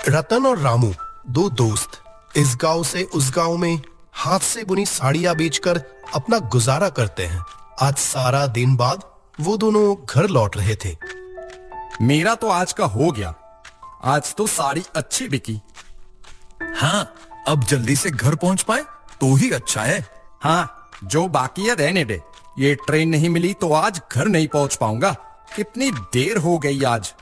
रतन और रामू दो दोस्त इस गांव से उस गांव में हाथ से बुनी साड़ियां बेचकर अपना गुजारा करते हैं। आज सारा दिन बाद वो दोनों घर लौट रहे थे। मेरा तो आज का हो गया। आज तो साड़ी अच्छी बिकी। हाँ, अब जल्दी से घर पहुंच पाए तो ही अच्छा है। हाँ, जो बाकी है रहने दे। ये ट्रेन नहीं मिली तो आज घर नहीं पहुंच पाऊंगा। कितनी देर हो गई आज।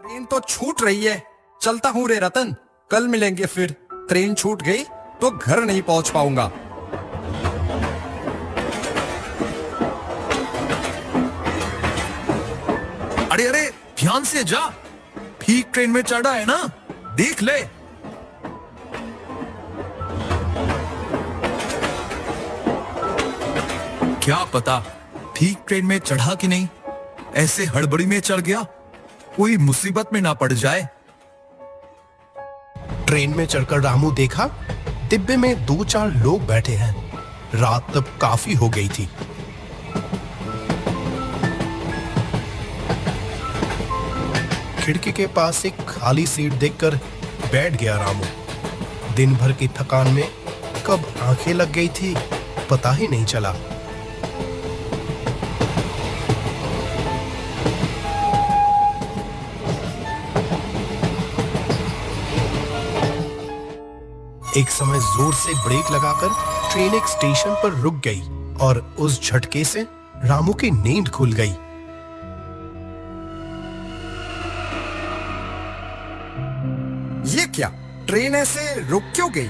ट्रेन तो छूट रही है। चलता हूं रे रतन, कल मिलेंगे फिर। ट्रेन छूट गई तो घर नहीं पहुंच पाऊंगा। अरे अरे, ध्यान से जा। ठीक ट्रेन में चढ़ा है ना, देख ले। क्या पता ठीक ट्रेन में चढ़ा कि नहीं। ऐसे हड़बड़ी में चढ़ गया, कोई मुसीबत में ना पड़ जाए। ट्रेन में चढ़कर रामू देखा डिब्बे में 2-4 लोग बैठे हैं। रात तब काफी हो गई थी। खिड़की के पास एक खाली सीट देखकर बैठ गया रामू। दिन भर की थकान में कब आंखें लग गई थी पता ही नहीं चला। एक समय जोर से ब्रेक लगाकर ट्रेन एक स्टेशन पर रुक गई और उस झटके से रामू की नींद खुल गई। ये क्या, ट्रेन ऐसे रुक क्यों गई?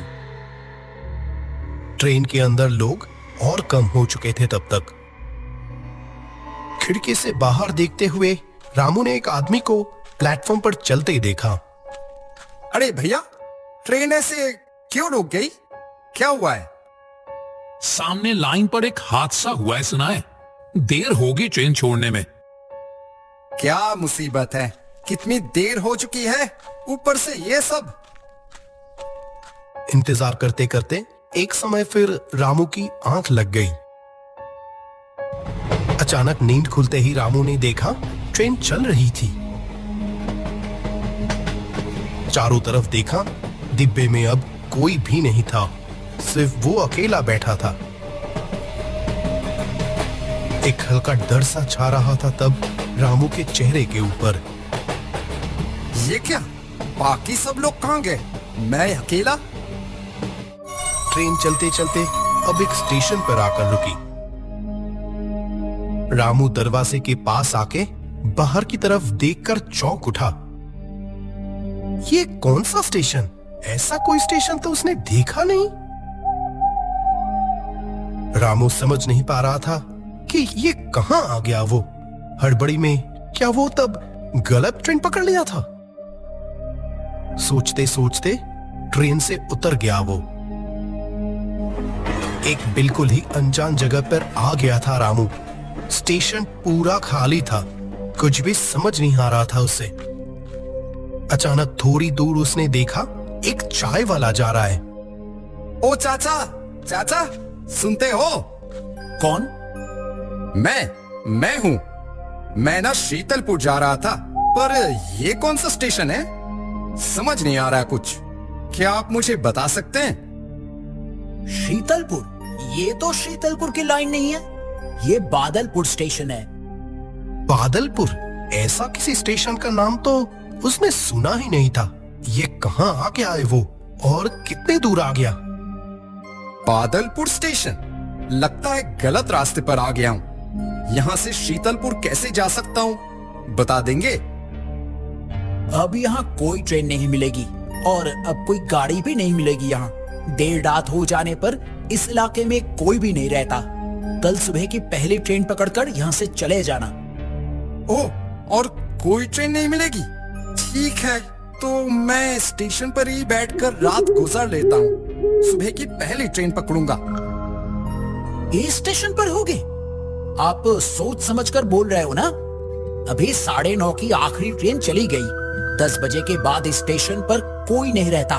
ट्रेन के अंदर लोग और कम हो चुके थे तब तक। खिड़की से बाहर देखते हुए रामू ने एक आदमी को प्लेटफॉर्म पर चलते ही देखा। अरे भैया, ट्रेन ऐसे क्यों रुक गई? क्या हुआ है? सामने लाइन पर एक हादसा हुआ है, सुना है? देर होगी ट्रेन छोड़ने में। क्या मुसीबत है? कितनी देर हो चुकी है, ऊपर से ये सब। इंतजार करते करते एक समय फिर रामू की आंख लग गई। अचानक नींद खुलते ही रामू ने देखा ट्रेन चल रही थी। चारों तरफ देखा, डिब्बे में अब कोई भी नहीं था, सिर्फ वो अकेला बैठा था। एक हल्का डर सा छा रहा था तब रामू के चेहरे के ऊपर। ये क्या, बाकी सब लोग कहां गए? मैं अकेला? ट्रेन चलते चलते अब एक स्टेशन पर आकर रुकी। रामू दरवाजे के पास आके बाहर की तरफ देखकर चौंक उठा। ये कौन सा स्टेशन? ऐसा कोई स्टेशन तो उसने देखा नहीं। रामू समझ नहीं पा रहा था कि ये कहां आ गया वो। हड़बड़ी में क्या वो तब गलत ट्रेन पकड़ लिया था? सोचते सोचते ट्रेन से उतर गया वो। एक बिल्कुल ही अनजान जगह पर आ गया था रामू। स्टेशन पूरा खाली था, कुछ भी समझ नहीं आ रहा था उसे। अचानक थोड़ी दूर उसने देखा एक चाय वाला जा रहा है। ओ चाचा, चाचा सुनते हो? कौन? मैं हूं। मैं ना शीतलपुर जा रहा था, पर ये कौन सा स्टेशन है? समझ नहीं आ रहा कुछ। क्या आप मुझे बता सकते हैं? शीतलपुर? ये तो शीतलपुर की लाइन नहीं है, ये बादलपुर स्टेशन है। बादलपुर? ऐसा किसी स्टेशन का नाम तो उसने सुना ही नहीं था। ये कहां आ गया है वो, और कितने दूर आ गया? बादलपुर स्टेशन? लगता है गलत रास्ते पर आ गया हूँ। यहाँ से शीतलपुर कैसे जा सकता हूँ, बता देंगे? अब यहाँ कोई ट्रेन नहीं मिलेगी और अब कोई गाड़ी भी नहीं मिलेगी यहाँ। देर रात हो जाने पर इस इलाके में कोई भी नहीं रहता। कल सुबह की पहली ट्रेन पकड़कर यहाँ से चले जाना। ओह, और कोई ट्रेन नहीं मिलेगी? ठीक है, तो मैं स्टेशन पर ही बैठकर रात गुजार लेता हूँ। सुबह की पहली ट्रेन पकड़ूंगा। ये स्टेशन पर होगे? आप सोच समझकर बोल रहे हो ना? अभी 9:30 की आखिरी ट्रेन चली गई। 10 बजे के बाद इस स्टेशन पर कोई नहीं रहता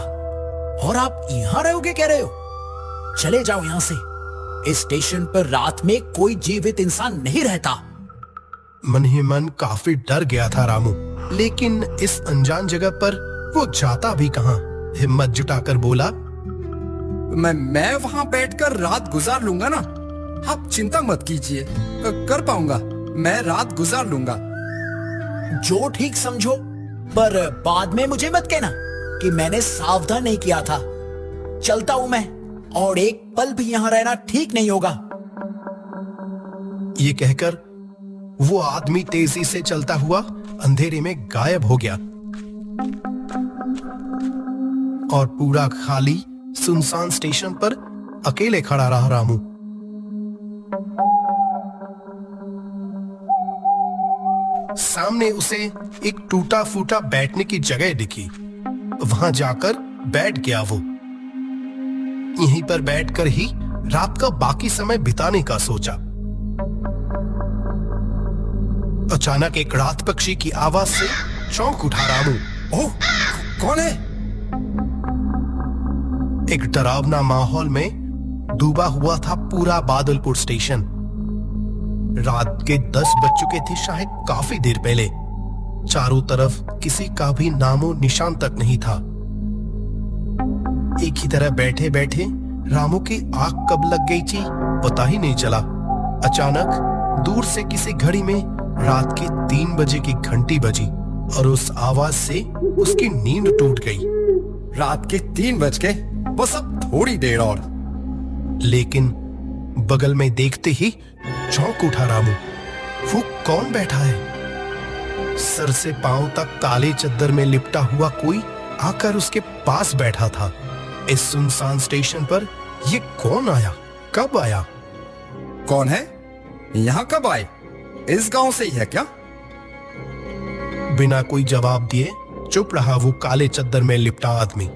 और आप यहाँ रहोगे कह रहे हो? चले जाओ यहाँ से। इस स्टेशन पर रात में कोई जीवित इंसान नहीं रहता। मन ही मन काफी डर गया था रामू, लेकिन इस अनजान जगह पर वो जाता भी कहाँ। हिम्मत जुटाकर बोला, मैं वहां बैठकर रात गुजार लूंगा ना, आप चिंता मत कीजिए, कर पाऊंगा, मैं रात गुजार लूंगा। जो ठीक समझो, पर बाद में मुझे मत कहना कि मैंने सावधान नहीं किया था। चलता हूं मैं, और एक पल भी यहां रहना ठीक नहीं होगा। ये कहकर वो आदमी तेजी से चलता हुआ अंधेरे में गायब हो गया और पूरा खाली सुनसान स्टेशन पर अकेले खड़ा रहा रामू। सामने उसे एक टूटा फूटा बैठने की जगह दिखी। वहां जाकर बैठ गया वो। यहीं पर बैठकर ही रात का बाकी समय बिताने का सोचा। अचानक एक रात पक्षी की आवाज से चौंक उठा रामू। ओह, कौन है? एक डरावना माहौल में डूबा हुआ था पूरा बादलपुर स्टेशन। रात के 10 बज चुके थे, शायद काफी देर पहले। चारों तरफ किसी का भी नामो निशान तक नहीं था। एक ही तरह बैठे बैठे रामू की आंख कब लग गई थी पता ही नहीं चला। अचानक दूर से किसी घड़ी में रात के 3 बजे की घंटी बजी और उस आवाज से उसकी नींद टूट गई। रात के 3 बज के, बस अब थोड़ी देर और। लेकिन बगल में देखते ही चौंक उठा रामू। वो कौन बैठा है? सर से पांव तक काले चद्दर में लिपटा हुआ कोई आकर उसके पास बैठा था। इस सुनसान स्टेशन पर ये कौन आया? कब आया? कौन है? यहाँ कब आए? इस गांव से ही है क्या? बिना कोई जवाब दिए चुप रहा वो काले चद्दर में लिपटा आदमी।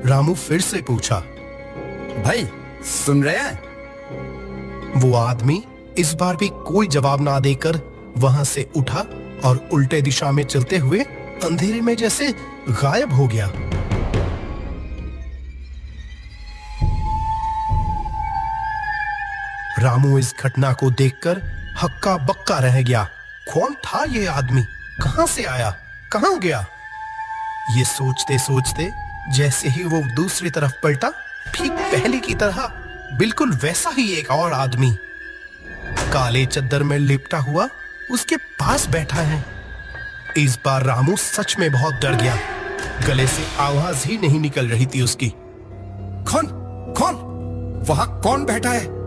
रामू फिर से पूछा, भाई सुन रहे हैं? वो आदमी इस बार भी कोई जवाब ना देकर वहां से उठा और उल्टे दिशा में चलते हुए अंधेरे में जैसे गायब हो गया। रामू इस घटना को देखकर हक्का बक्का रह गया। कौन था ये आदमी? कहां से आया? कहां गया? ये सोचते सोचते जैसे ही वो दूसरी तरफ पलटा, ठीक पहले की तरह बिल्कुल वैसा ही एक और आदमी काले चद्दर में लिपटा हुआ उसके पास बैठा है। इस बार रामू सच में बहुत डर गया। गले से आवाज ही नहीं निकल रही थी उसकी। कौन? कौन? वहां कौन बैठा है?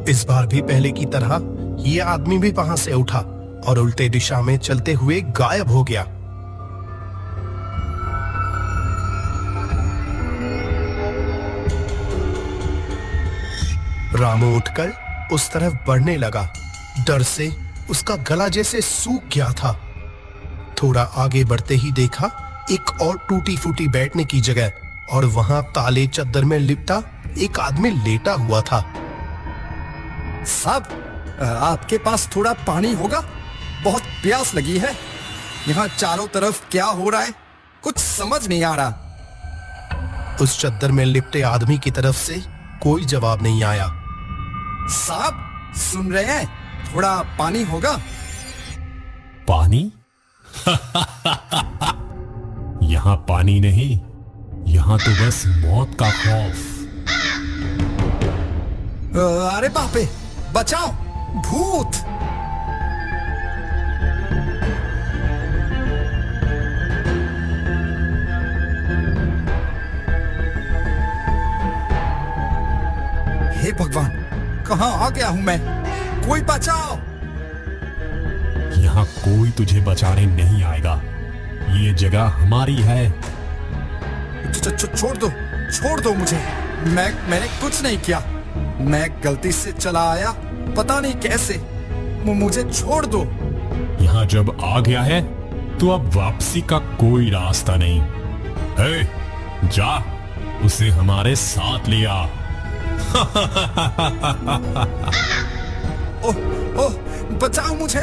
इस बार भी पहले की तरह ये आदमी भी वहां से उठा और उल्टे दिशा में चलते हुए गायब हो गया। रामू उठकर उस तरफ बढ़ने लगा। डर से उसका गला जैसे सूख गया था। थोड़ा आगे बढ़ते ही देखा एक और टूटी फूटी बैठने की जगह, और वहां काले चद्दर में लिपटा एक आदमी लेटा हुआ था। साहब, आपके पास थोड़ा पानी होगा? बहुत प्यास लगी है। यहाँ चारों तरफ क्या हो रहा है कुछ समझ नहीं आ रहा। उस चद्दर में लिपटे आदमी की तरफ से कोई जवाब नहीं आया। साहब सुन रहे हैं? थोड़ा पानी होगा? पानी? यहाँ पानी नहीं, यहाँ तो बस मौत का खौफ। अरे बापे, बचाओ, भूत! हे भगवान, कहां आ गया हूं मैं? कोई बचाओ! यहाँ कोई तुझे बचाने नहीं आएगा। ये जगह हमारी है। छोड़ दो मुझे। मैंने कुछ नहीं किया। मैं गलती से चला आया, पता नहीं कैसे। मुझे छोड़ दो। यहाँ जब आ गया है तो अब वापसी का कोई रास्ता नहीं। हे, जा, उसे हमारे साथ ले आ। ओह, बचाओ मुझे!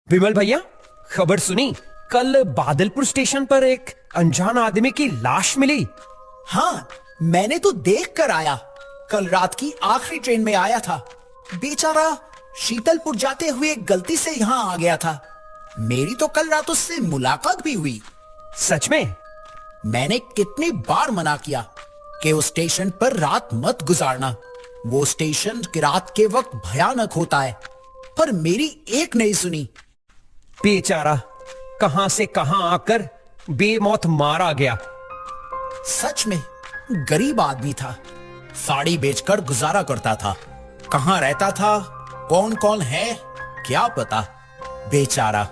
विमल भैया, खबर सुनी? कल बादलपुर स्टेशन पर एक अनजान आदमी की लाश मिली। हाँ, मैंने तो देख कर आया। कल रात की आखिरी ट्रेन में आया था। बेचारा शीतलपुर जाते हुए गलती से यहां आ गया था। मेरी तो कल रात उससे मुलाकात भी हुई। सच में? मैंने कितनी बार मना किया कि उस स्टेशन पर रात मत गुजारना। वो स्टेशन की रात के वक्त भयानक होता है, पर मेरी एक नहीं सुनी। बेचारा कहां से कहां आकर बेमौत मारा गया। सच में गरीब आदमी था, साड़ी बेचकर गुजारा करता था। कहां रहता था, कौन कौन है, क्या पता। बेचारा।